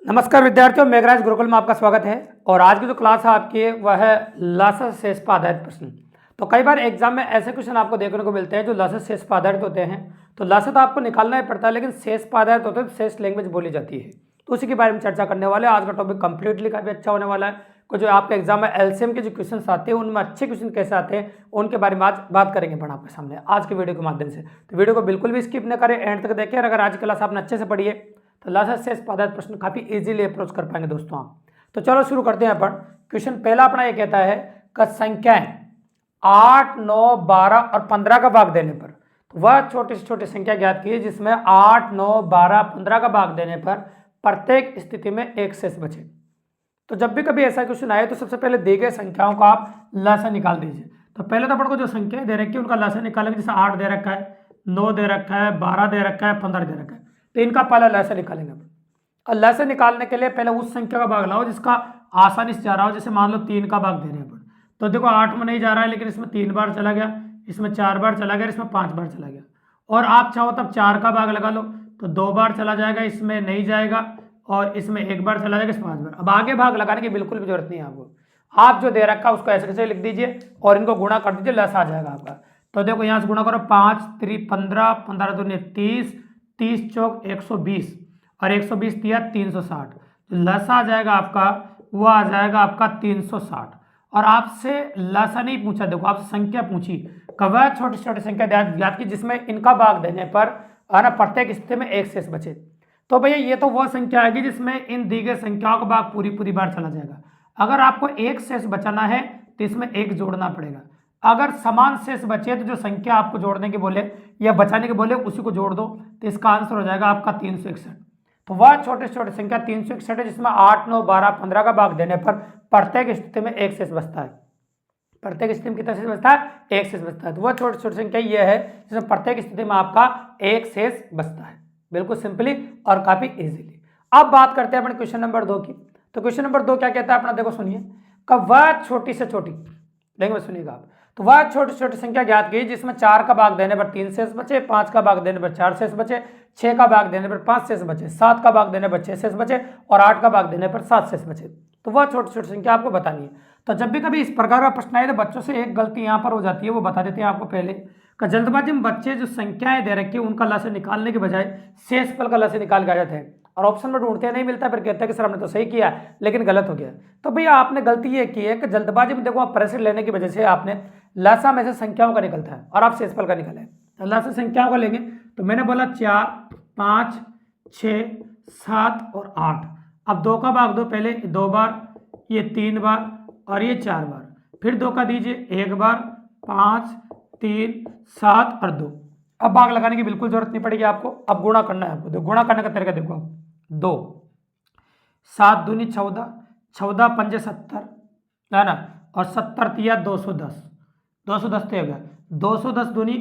नमस्कार विद्यार्थियों, मेघराज गुरुकुल में आपका स्वागत है। और आज की जो क्लास है आपकी वह है लस शेष पर आधारित प्रश्न। तो कई बार एग्जाम में ऐसे क्वेश्चन आपको देखने को मिलते हैं जो लस शेष पर आधारित होते हैं। तो लस तो आपको निकालना ही पड़ता है, लेकिन शेष पर आधारित होते हैं तो शेष लैंग्वेज बोली जाती है। तो उसी के बारे में चर्चा करने वाले हैं। आज का टॉपिक कंप्लीटली काफी अच्छा होने वाला है। जो आपके एग्जाम में एलसीएम के जो क्वेश्चन आते हैं उनमें अच्छे क्वेश्चन कैसे आते हैं उनके बारे में आज बात करेंगे अपन आपके सामने आज के वीडियो के माध्यम से। तो वीडियो को बिल्कुल भी स्किप न करें, एंड तक देखें। अगर आज की क्लास आपने अच्छे से पढ़ी है तो लास्ट शेष पर आधारित प्रश्न काफी इजीली अप्रोच कर पाएंगे दोस्तों आप। तो चलो शुरू करते हैं अपन। क्वेश्चन पहला अपना ये कहता है कि संख्याएं 8, 9, 12 और 15 का भाग देने पर तो वह छोटी से छोटी संख्या ज्ञात कीजिए जिसमें 8, 9, 12, 15 का भाग देने पर प्रत्येक स्थिति में एक शेष बचे। तो जब भी कभी ऐसा क्वेश्चन आए तो सबसे पहले दी गई संख्याओं का आप लसा निकाल दीजिए। तो पहले तो अपन को जो संख्याएं दे रखी है उनका लसा निकालेंगे। जैसे 8 दे रखा है, 9 दे रखा है, 12 दे रखा है, 15 दे रखा है। तो इनका पहला लसा निकालेंगे। और लसा निकालने के लिए पहले उस संख्या का भाग लाओ जिसका आसानी से जा रहा हो। जैसे मान लो 3 का भाग दे रहे हैं अपन, तो देखो 8 में नहीं जा रहा है, लेकिन इसमें 3 बार चला गया, इसमें 4 बार चला गया, इसमें 5 बार चला गया। और आप चाहो तब 4 का भाग लगा लो तो 2 बार चला जाएगा, इसमें नहीं जाएगा, और इसमें 1 बार चला जाएगा, इसमें 5 बार। अब आगे भाग लगाने की बिल्कुल भी जरूरत नहीं है आपको। आप जो दे रखा है उसको ऐसे कैसे लिख दीजिए और इनको गुणा कर दीजिए, लस आ जाएगा आपका। तो देखो यहाँ से गुणा करो, 5 3 15, 15 दूनी 30, 30 चौक 120 और 120 दिया 360। जो लस आ जाएगा आपका वो आ जाएगा आपका 360। और आपसे लसा नहीं पूछा, देखो आपसे संख्या पूछी, वह छोटी छोटी संख्या ज्ञात की जिसमें इनका भाग देने पर है ना प्रत्येक स्थिति में एक शेष बचे। तो भैया ये तो वह संख्या आएगी जिसमें इन दी गई संख्याओं का भाग पूरी बार चला जाएगा। अगर आपको एक शेष बचाना है तो इसमें एक जोड़ना पड़ेगा। अगर समान शेष बचे तो जो संख्या आपको जोड़ने के बोले या बचाने के बोले उसी को जोड़ दो, तो इसका आंसर हो जाएगा आपका 361। तो वह छोटे छोटे संख्या 361 है जिसमें 8, 9, 12, 15 का भाग देने पर प्रत्येक स्थिति में एक शेष बचता है। प्रत्येक स्थिति में कितना शेष बचता है? एक शेष बचता है। तो वह छोटी छोटी संख्या यह है जिसमें प्रत्येक स्थिति में आपका एक शेष बचता है। बिल्कुल सिंपली और काफी इजीली। अब बात करते हैं अपने क्वेश्चन नंबर 2 की। तो क्वेश्चन नंबर 2 क्या कहता है अपना, देखो सुनिए। कब वह छोटी से छोटी, देखिए सुनिएगा आप, तो वह छोटी छोटी संख्या ज्ञात की जिसमें 4 का भाग देने पर 3 शेष बचे, 5 का भाग देने पर 4 शेष बचे, 6 का भाग देने पर 5 शेष बचे, 7 का भाग देने पर 6 शेष बचे और 8 का भाग देने पर 7 शेष बचे। तो वह छोटी छोटी संख्या आपको बतानी है। तो जब भी कभी इस प्रकार का प्रश्न आए तो बच्चों से एक गलती यहाँ पर हो जाती है, वो बता देते हैं आपको पहले। का जल्दबाजी में बच्चे जो संख्याएं दे रखी है उनका लस निकालने के बजाय शेषफल का लस निकाल के आ जाते हैं और ऑप्शन में ढूंढते नहीं मिलता, फिर कहते हैं कि सर हमने तो सही किया लेकिन गलत हो गया। तो भैया आपने गलती ये की है कि जल्दबाजी में देखो आप प्रेशर लेने की वजह से आपने लसा में से संख्याओं का निकलता है और आप शेषफल का निकाले। तो लसा संख्याओं का लेंगे तो मैंने बोला 4, 5, 6, 7 और 8। अब 2 का भाग दो, पहले 2 बार, ये 3 बार और ये 4 बार, फिर 2 का दीजिए 1 बार, 5, 3, 7 और 2। अब भाग लगाने की बिल्कुल जरूरत नहीं पड़ेगी आपको। अब गुणा करना है आपको। तो गुणा करने का तरीका देखो, 2 7 दूनी 14, 14 पंजे 70 है ना, और 70 तिया 210, 210 तो हो गया, 210 दूनी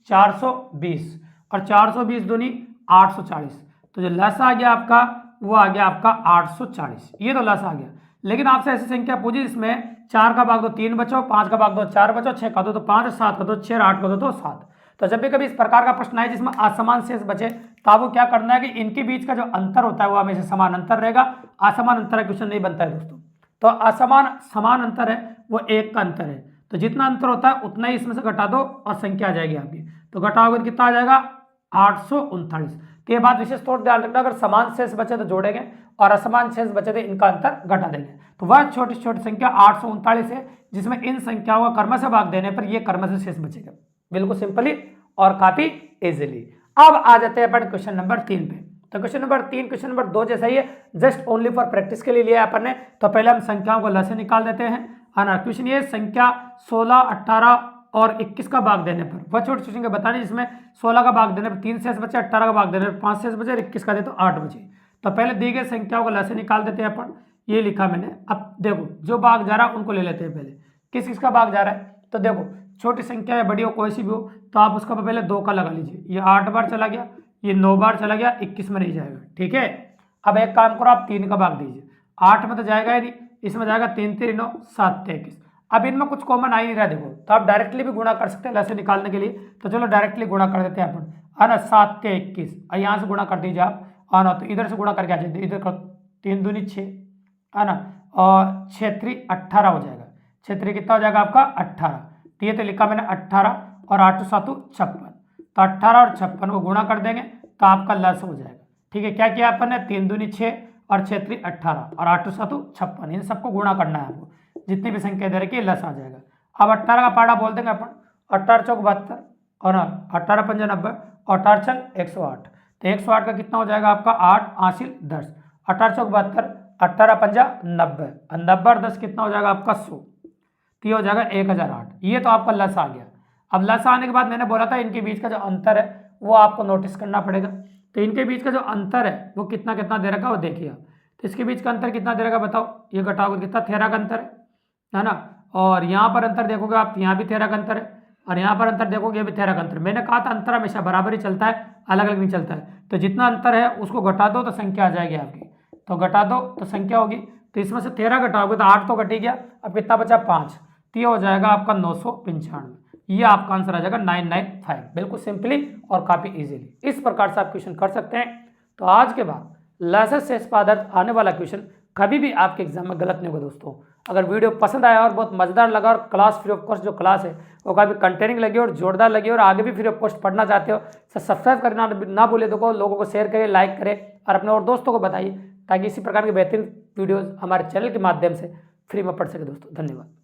420 और 420 दूनी 840। तो जो लस आ गया आपका वो आ गया आपका 840। ये तो लस आ गया। लेकिन आपसे ऐसी संख्या पूछी जिसमें 4 का भाग दो 3 बचो, 5 का भाग दो 4 बचो, 6 का दो तो 5, 7 का दो 6, 8 का दो तो 7। तो जब भी कभी इस प्रकार का प्रश्न आए जिसमें असमान शेष बचे तो आपको क्या करना है कि इनके बीच का जो अंतर होता है वो हमेशा समान अंतर रहेगा। असमान अंतर का क्वेश्चन नहीं बनता है दोस्तों। तो असमान समान अंतर है वो 1 का अंतर है। तो जितना अंतर होता है उतना ही इसमें से घटा दो और संख्या आ जाएगी आपकी। तो घटाओगे तो कितना आ जाएगा? 839। तो ये बात विशेष तौर पर ध्यान रखना, अगर समान शेष बचे तो जोड़ेंगे और असमान शेष बचे तो इनका अंतर घटा देंगे। तो वह छोटी छोटी संख्या 839 है जिसमें इन संख्याओं का कर्म से भाग देने पर यह कर्म से शेष बचेगा। बिल्कुल सिंपली और काफी इजीली। अब आ जाते हैं अपन क्वेश्चन नंबर 3 पे। तो क्वेश्चन नंबर 3 क्वेश्चन नंबर 2 जैसा ही है, जस्ट ओनली फॉर प्रैक्टिस के लिए लिया अपन ने। तो पहले हम संख्याओं को लसे निकाल देते हैं, है ना। क्वेश्चन ये संख्या 16, 18 और 21 का भाग देने पर वह छोटी छोटी संख्या बतानी जिसमें 16 का भाग देने पर 3 शेष बचे, 18 का भाग देने पर 5 शेष बचे और 21 का दे तो 8 बचे। तो पहले दी गई संख्याओं को लसे निकाल देते हैं अपन। ये लिखा मैंने। अब देखो जो भाग जा रहा है उनको ले लेते हैं पहले। किस किस का भाग जा रहा है? तो देखो छोटी संख्या है, बड़ी हो, कोई सी भी हो, तो आप उसका पहले 2 का लगा लीजिए। ये 8 बार चला गया, ये 9 बार चला गया, 21 में नहीं जाएगा, ठीक है। अब एक काम करो, आप 3 का भाग दीजिए। 8 में तो जाएगा ही नहीं, इसमें जाएगा 3 3 9 7 21। अब इनमें कुछ कॉमन आ ही नहीं रहा देखो, तो आप डायरेक्टली भी गुणा कर सकते हैं लसे निकालने के लिए। तो चलो डायरेक्टली गुणा कर देते हैं अपन, है ना। 7 से 21 और यहाँ से गुणा कर दीजिए आप, है ना। तो इधर से गुणा करके आ जाइए, इधर कर 3 दूनी 6 है ना, और 6 3 18 हो जाएगा। 6 3 कितना हो जाएगा आपका 18। तो ये तो लिखा मैंने 18 और 8 7 56। तो 18 और 56 को गुणा कर देंगे तो आपका लस हो जाएगा। ठीक है, क्या किया अपन ने, 3 दूनी 6 और 6 3 18 और 8 7 56, इन सबको गुणा करना है आपको, जितनी भी संख्या दे रखी है लस आ जाएगा। अब 18 का पाड़ा बोल देंगे अपन, 18 चौक 72 और 18 पंजा 90 और 18 छंग 108। तो 108 का कितना हो जाएगा आपका 8 8 10, 18 चौक 72, 18 पंजा 90 और 90 और 10 कितना हो जाएगा आपका 100। तो ये हो जाएगा 1008। ये तो आपका लस आ गया। अब लस आने के बाद मैंने बोला था इनके बीच का जो अंतर है वो आपको नोटिस करना पड़ेगा। तो इनके बीच का जो अंतर है वो कितना कितना दे रखा है वो देखिए आप। तो इसके बीच का अंतर कितना दे रखा बताओ, ये घटाओगे कितना, 13 का अंतर है ना। और यहाँ पर अंतर देखोगे आप, यहाँ भी 13 का अंतर है और यहाँ पर अंतर देखोगे ये भी 13 का अंतर। मैंने कहा था अंतर हमेशा बराबर ही चलता है, अलग अलग नहीं चलता है। तो जितना अंतर है उसको घटा दो तो संख्या आ जाएगी आपकी, तो घटा दो तो संख्या होगी। तो इसमें से 13 घटाओगे तो 8 तो घट ही गया, अब कितना बचा 5, तो ये हो जाएगा आपका 995। ये आपका आंसर आ जाएगा 995, बिल्कुल सिंपली और काफ़ी इजीली। इस प्रकार से आप क्वेश्चन कर सकते हैं। तो आज के बाद लसस शेष पदार्थ आने वाला क्वेश्चन कभी भी आपके एग्जाम में गलत नहीं होगा दोस्तों। अगर वीडियो पसंद आया और बहुत मजेदार लगा और क्लास फ्री ऑफ कॉस्ट जो क्लास है वो काफ़ी कंटेनिंग लगी और जोरदार लगी और आगे भी फ्री ऑफ कॉस्ट पढ़ना चाहते हो तो सब्सक्राइब करना ना भूले, देखो लोगों को शेयर करें, लाइक करें और अपने और दोस्तों को बताइए ताकि इसी प्रकार के बेहतरीन वीडियोज़ हमारे चैनल के माध्यम से फ्री में पढ़ सके दोस्तों। धन्यवाद।